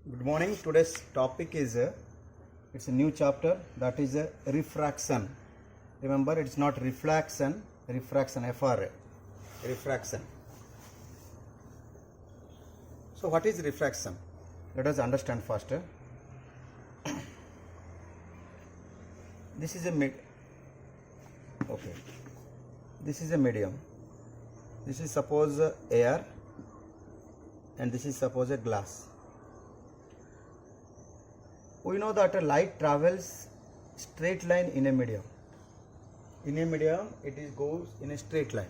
Good morning. Today's topic is it's a new chapter, that is refraction. Remember, it's not reflection, refraction, FR, refraction. So what is refraction? Let us understand first. This is a This is a medium. This is suppose air, and this is suppose a glass. We know that a light travels straight line in a medium. In a medium, it goes in a straight line.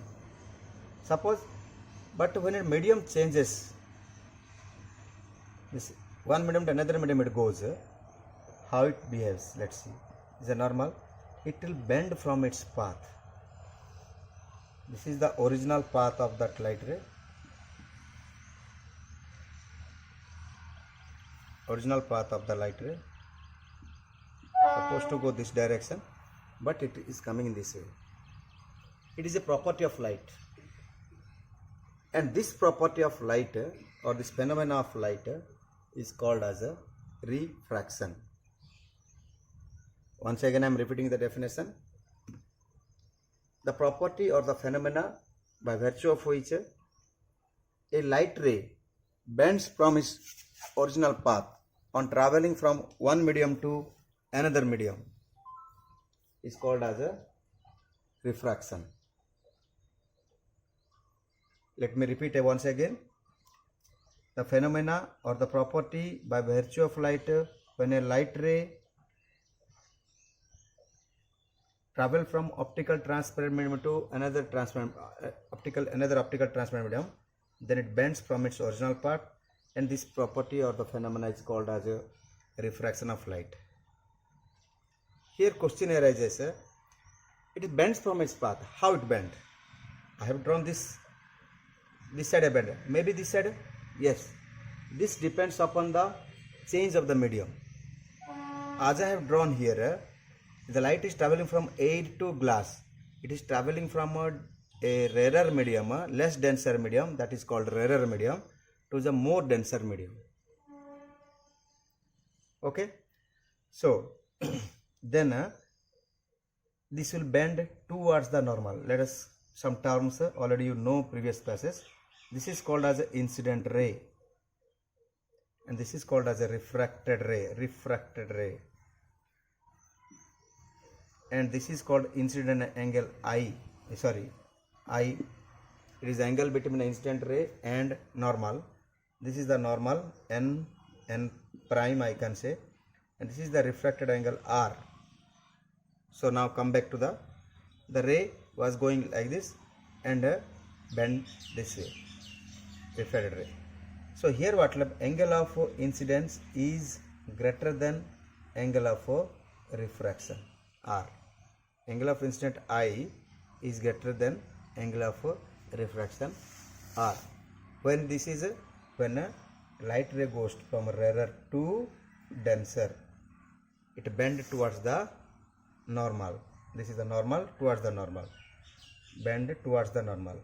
Suppose, but when a medium changes, this one medium to another medium it goes, how it behaves, let's see. Is a normal, it will bend from its path. This is the original path of that light ray. Original path of the light ray supposed to go this direction, but it is coming in this way. It is a property of light, and this property of light or this phenomena of light is called as a refraction. Once again I am repeating the definition. The property or the phenomena by virtue of which a light ray bends from its original path on traveling from one medium to another medium is called as a refraction. Let me repeat once again. The phenomena or the property by virtue of light, when a light ray travel from optical transparent medium to another optical transparent medium, then it bends from its original path, and this property or the phenomena is called as a refraction of light. Here question arises, it bends from its path. How it bend? I have drawn this side a bend. Maybe this side? Yes. This depends upon the change of the medium. As I have drawn here, the light is traveling from air to glass. It is traveling from a rarer medium, less denser medium, that is called rarer medium, to the more denser medium. Okay. So then this will bend towards the normal. Let us some terms already you know previous classes. This is called as an incident ray, and this is called as a refracted ray, and this is called incident angle I. It is angle between the incident ray and normal. This is the normal n prime, I can say, and this is the refracted angle R. So now come back to the ray was going like this and bend this way, refracted ray. So here what angle of incidence is greater than angle of refraction, R. Angle of incident I is greater than angle of refraction, R. When this is when a light ray goes from rarer to denser, it bends towards the normal. This is the normal towards the normal. Bend towards the normal.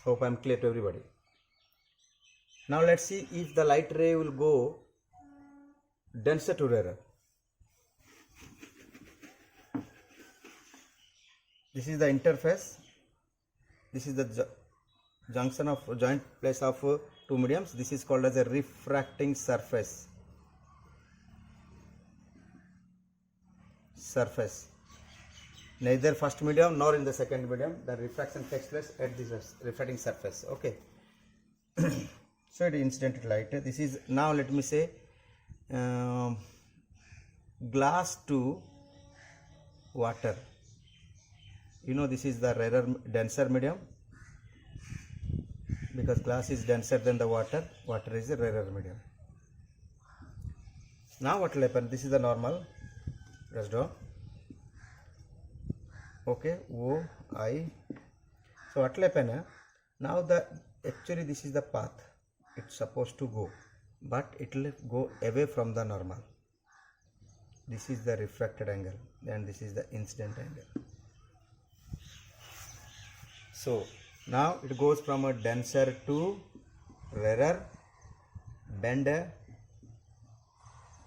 Hope I am clear to everybody. Now let's see if the light ray will go denser to rarer. This is the interface. This is the junction of joint place of two mediums. This is called as a refracting surface. Neither first medium nor in the second medium the refraction takes place at this refracting surface. Okay. So it incident light. This is now, let me say, glass to water. You know, this is the rarer denser medium, because glass is denser than the water. Water is a rarer medium. Now what will happen? This is the normal. Just draw. Okay, O I. So what will happen? Now actually this is the path it's supposed to go, but it will go away from the normal. This is the refracted angle, and this is the incident angle. So Now it goes from a denser to rarer, bend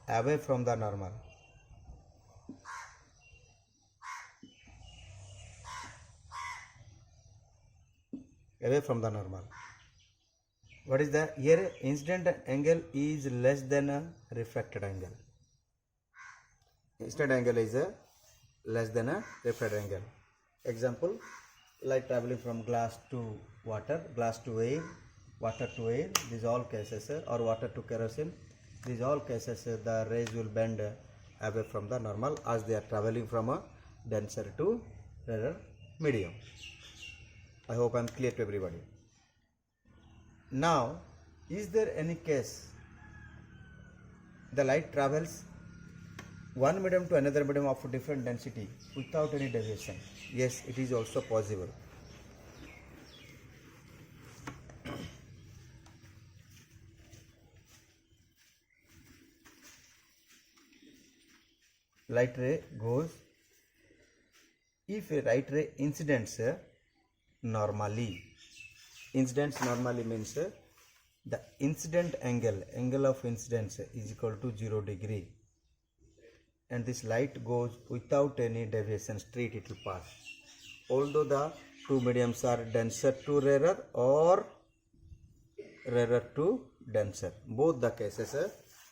away from the normal. Away from the normal. What is the here? Incident angle is less than a refracted angle. Incident angle is less than a refracted angle. Example, light traveling from glass to water, glass to air, water to air, these all cases, or water to kerosene, these all cases the rays will bend away from the normal as they are traveling from a denser to rarer medium. I hope I am clear to everybody. Now, is there any case the light travels one medium to another medium of different density without any deviation? Yes, it is also possible. Light ray goes, if a light ray incidents normally means the incident angle of incidence is equal to 0 degree, and this light goes without any deviation, straight it will pass. Although the two mediums are denser to rarer or rarer to denser, both the cases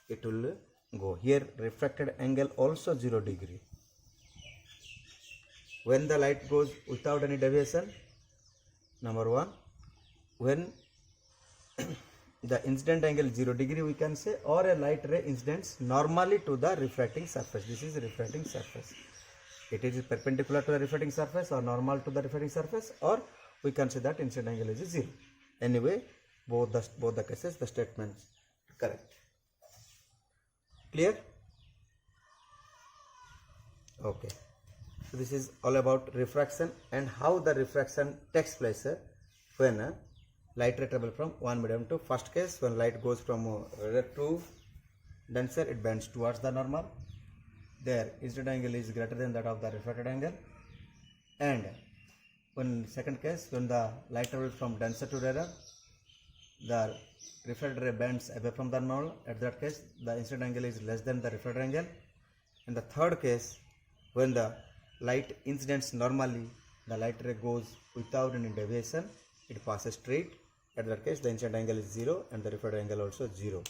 it will go. Here refracted angle also 0 degree. When the light goes without any deviation, number one, when the incident angle 0 degree we can say, or a light ray incidents normally to the refracting surface. This is refracting surface. It is perpendicular to the refracting surface or normal to the refracting surface, or we can say that incident angle is 0. Anyway, both the cases the statements correct. Clear? Okay. So this is all about refraction and how the refraction takes place when light ray travel from one medium to, first case, when light goes from rarer to denser, it bends towards the normal. There incident angle is greater than that of the refracted angle. And when second case, when the light travels from denser to rarer, the refracted ray bends away from the normal. At that case, the incident angle is less than the refracted angle. In the third case, when the light incidents normally, the light ray goes without any deviation, it passes straight. At that case, the incident angle is 0 and the refracted angle also 0.